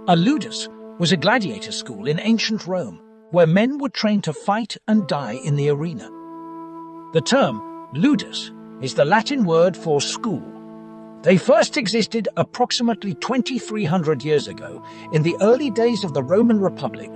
A ludus was a gladiator school in ancient Rome where men were trained to fight and die in the arena. The term ludus is the Latin word for school. They first existed approximately 2,300 years ago in the early days of the Roman Republic.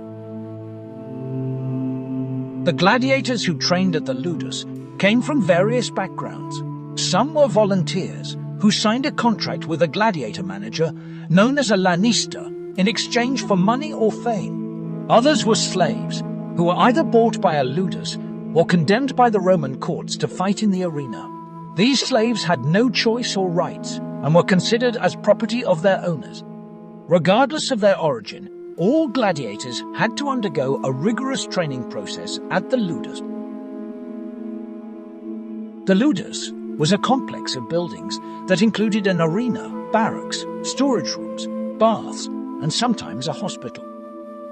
The gladiators who trained at the ludus came from various backgrounds. Some were volunteers who signed a contract with a gladiator manager known as a lanista in exchange for money or fame. Others were slaves who were either bought by a ludus or condemned by the Roman courts to fight in the arena. These slaves had no choice or rights and were considered as property of their owners. Regardless of their origin, all gladiators had to undergo a rigorous training process at the ludus. The ludus was a complex of buildings that included an arena, barracks, storage rooms, baths, and sometimes a hospital.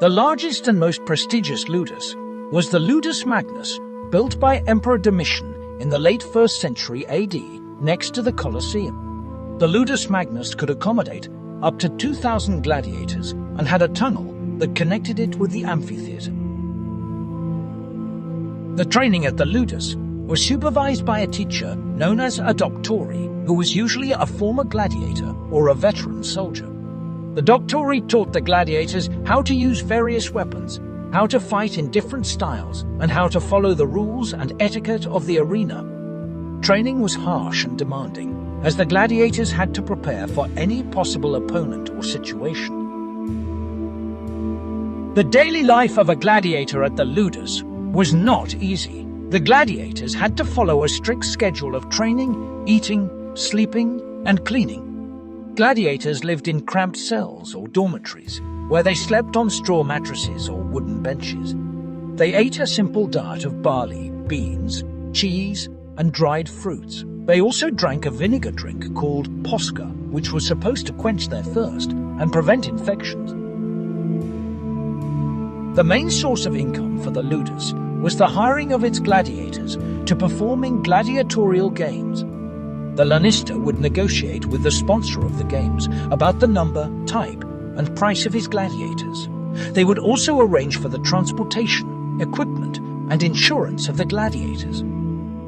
The largest and most prestigious ludus was the Ludus Magnus, built by Emperor Domitian in the late 1st century AD next to the Colosseum. The Ludus Magnus could accommodate up to 2,000 gladiators and had a tunnel that connected it with the amphitheater. The training at the ludus was supervised by a teacher known as a doctori, who was usually a former gladiator or a veteran soldier. The doctori taught the gladiators how to use various weapons, how to fight in different styles, and how to follow the rules and etiquette of the arena. Training was harsh and demanding, as the gladiators had to prepare for any possible opponent or situation. The daily life of a gladiator at the ludus was not easy. The gladiators had to follow a strict schedule of training, eating, sleeping, and cleaning. Gladiators lived in cramped cells or dormitories, where they slept on straw mattresses or wooden benches. They ate a simple diet of barley, beans, cheese, and dried fruits. They also drank a vinegar drink called posca, which was supposed to quench their thirst and prevent infections. The main source of income for the ludus was the hiring of its gladiators to perform in gladiatorial games. The lanista would negotiate with the sponsor of the games about the number, type, and price of his gladiators. They would also arrange for the transportation, equipment, and insurance of the gladiators.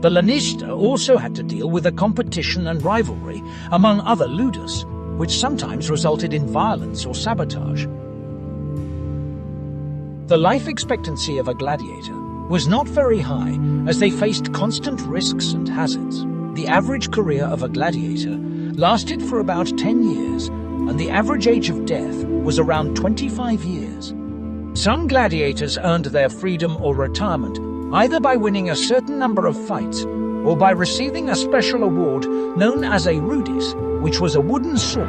The lanista also had to deal with the competition and rivalry among other ludus, which sometimes resulted in violence or sabotage. The life expectancy of a gladiator was not very high, as they faced constant risks and hazards. The average career of a gladiator lasted for about 10 years, and the average age of death was around 25 years. Some gladiators earned their freedom or retirement either by winning a certain number of fights or by receiving a special award known as a rudis, which was a wooden sword.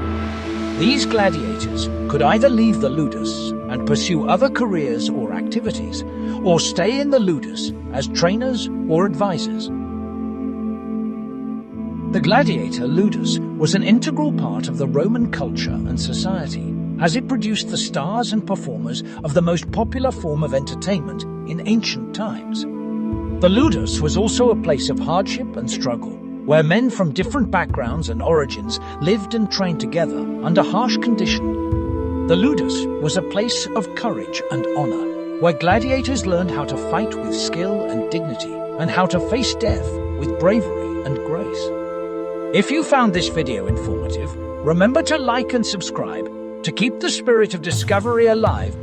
These gladiators could either leave the ludus and pursue other careers or activities, or stay in the ludus as trainers or advisors. The gladiator ludus was an integral part of the Roman culture and society, as it produced the stars and performers of the most popular form of entertainment in ancient times. The ludus was also a place of hardship and struggle, where men from different backgrounds and origins lived and trained together under harsh conditions. The ludus was a place of courage and honor, where gladiators learned how to fight with skill and dignity, and how to face death with bravery and grace. If you found this video informative, remember to like and subscribe to keep the spirit of discovery alive